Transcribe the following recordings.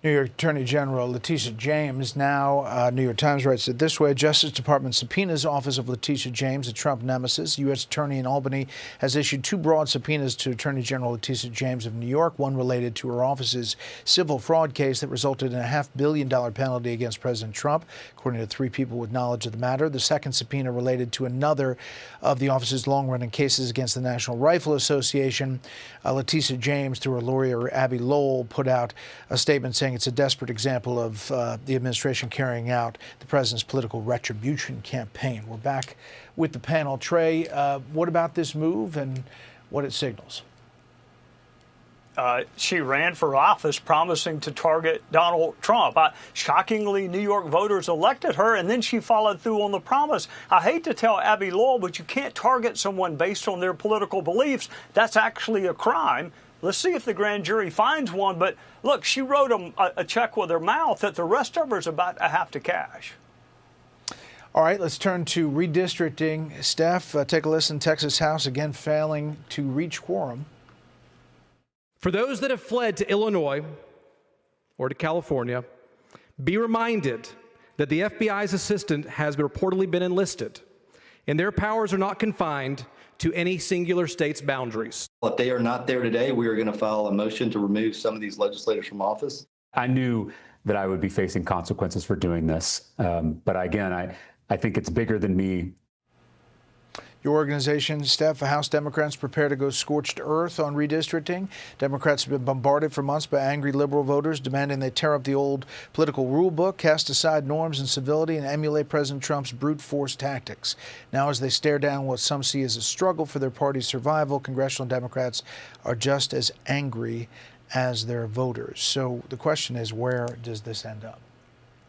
New York Attorney General Letitia James now, New York Times writes it this way: Justice Department subpoenas office of Letitia James, a Trump nemesis. U.S. Attorney in Albany has issued 2 broad subpoenas to Attorney General Letitia James of New York, one related to her office's civil fraud case that resulted in a $500 million penalty against President Trump, according to 3 people with knowledge of the matter. The second subpoena related to another of the office's long-running cases against the National Rifle Association. Letitia James, through her lawyer Abbe Lowell, put out a statement saying it's a desperate example of the administration carrying out the president's political retribution campaign. We're back with the panel. Trey, what about this move and what it signals? She ran for office promising to target Donald Trump. Shockingly, New York voters elected her, and then she followed through on the promise. I hate to tell Abbe Lowell, but you can't target someone based on their political beliefs. That's actually a crime. Let's see if the grand jury finds one. But look, she wrote a check with her mouth that the rest of her is about to have to cash. All right, let's turn to redistricting. Steph, take a listen. Texas House again failing to reach quorum. For those that have fled to Illinois or to California, be reminded that the FBI's assistant has reportedly been enlisted, and their powers are not confined to any singular state's boundaries. If they are not there today, we are going to file a motion to remove some of these legislators from office. I knew that I would be facing consequences for doing this. But again, I think it's bigger than me. Your organization, Steph, House Democrats prepare to go scorched earth on redistricting. Democrats have been bombarded for months by angry liberal voters demanding they tear up the old political rule book, cast aside norms and civility, and emulate President Trump's brute force tactics. Now, as they stare down what some see as a struggle for their party's survival, congressional Democrats are just as angry as their voters. So the question is, where does this end up?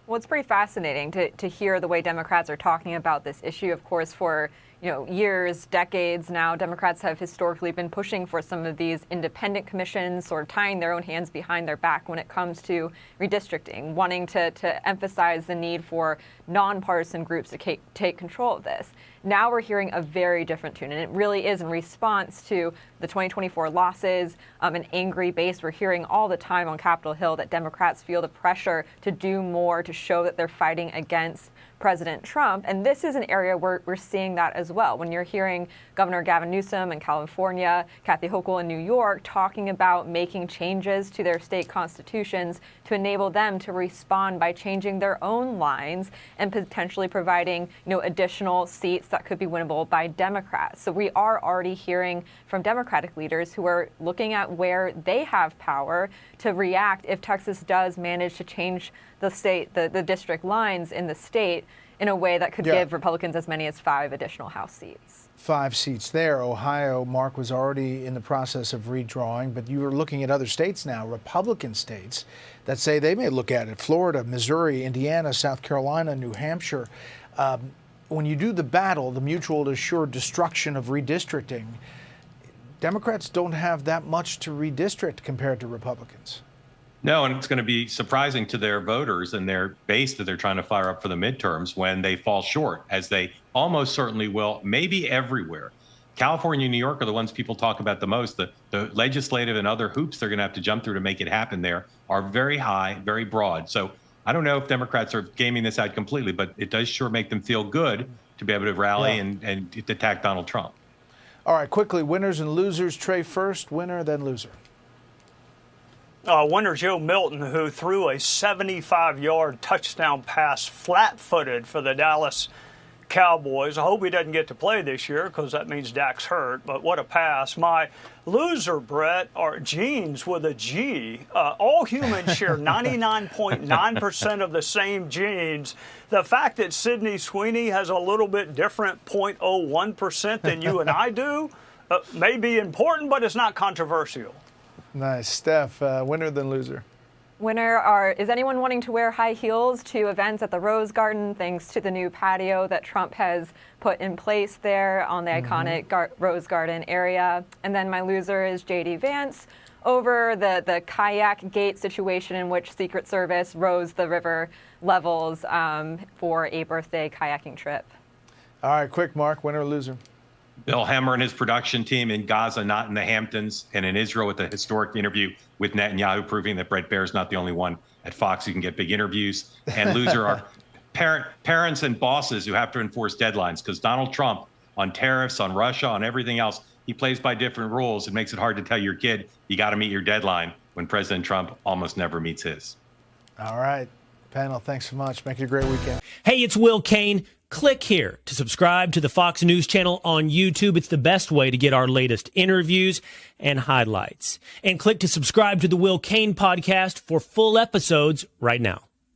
Well, it's pretty fascinating to hear the way Democrats are talking about this issue. Of course, for years, decades now, Democrats have historically been pushing for some of these independent commissions, sort of tying their own hands behind their back when it comes to redistricting, wanting to emphasize the need for nonpartisan groups to take control of this. Now we're hearing a very different tune, and it really is in response to the 2024 losses, an angry base. We're hearing all the time on Capitol Hill that Democrats feel the pressure to do more to show that they're fighting against President Trump. And this is an area where we're seeing that as well. When you're hearing Governor Gavin Newsom in California, Kathy Hochul in New York talking about making changes to their state constitutions to enable them to respond by changing their own lines and potentially providing additional seats that could be winnable by Democrats. So we are already hearing from Democratic leaders who are looking at where they have power to react if Texas does manage to change the state, the district lines in the state in a way that could give Republicans as many as 5 additional House seats. 5 seats there. Ohio, Mark, was already in the process of redrawing, but you are looking at other states now, Republican states, that say they may look at it. Florida, Missouri, Indiana, South Carolina, New Hampshire. When you do the battle, the mutual assured destruction of redistricting, Democrats don't have that much to redistrict compared to Republicans. No, and it's going to be surprising to their voters and their base that they're trying to fire up for the midterms when they fall short, as they almost certainly will, maybe everywhere. California and New York are the ones people talk about the most. The legislative and other hoops they're going to have to jump through to make it happen there are very high, very broad. So I don't know if Democrats are gaming this out completely, but it does sure make them feel good to be able to rally and attack Donald Trump. All right, quickly, winners and losers. Trey first, winner, then loser. Winner Joe Milton, who threw a 75-yard touchdown pass flat-footed for the Dallas Cowboys. I hope he doesn't get to play this year because that means Dak's hurt, but what a pass. My loser, Brett, are genes with a G. All humans share 99.9% of the same genes. The fact that Sydney Sweeney has a little bit different 0.01% than you and I do may be important, but it's not controversial. Nice. Steph, winner then loser. Winner is anyone wanting to wear high heels to events at the Rose Garden thanks to the new patio that Trump has put in place there on the iconic Rose Garden area. And then my loser is J.D. Vance over the kayak gate situation in which Secret Service rose the river levels for a birthday kayaking trip. All right, quick, Mark, winner or loser? Bill Hemmer and his production team in Gaza, not in the Hamptons, and in Israel with a historic interview with Netanyahu, proving that Bret Baier's not the only one at Fox who can get big interviews. And loser are parents and bosses who have to enforce deadlines, because Donald Trump, on tariffs, on Russia, on everything else, he plays by different rules. It makes it hard to tell your kid, you got to meet your deadline, when President Trump almost never meets his. All right, panel, thanks so much. Make it a great weekend. Hey, it's Will Kane. Click here to subscribe to the Fox News channel on YouTube. It's the best way to get our latest interviews and highlights. And click to subscribe to the Will Kane podcast for full episodes right now.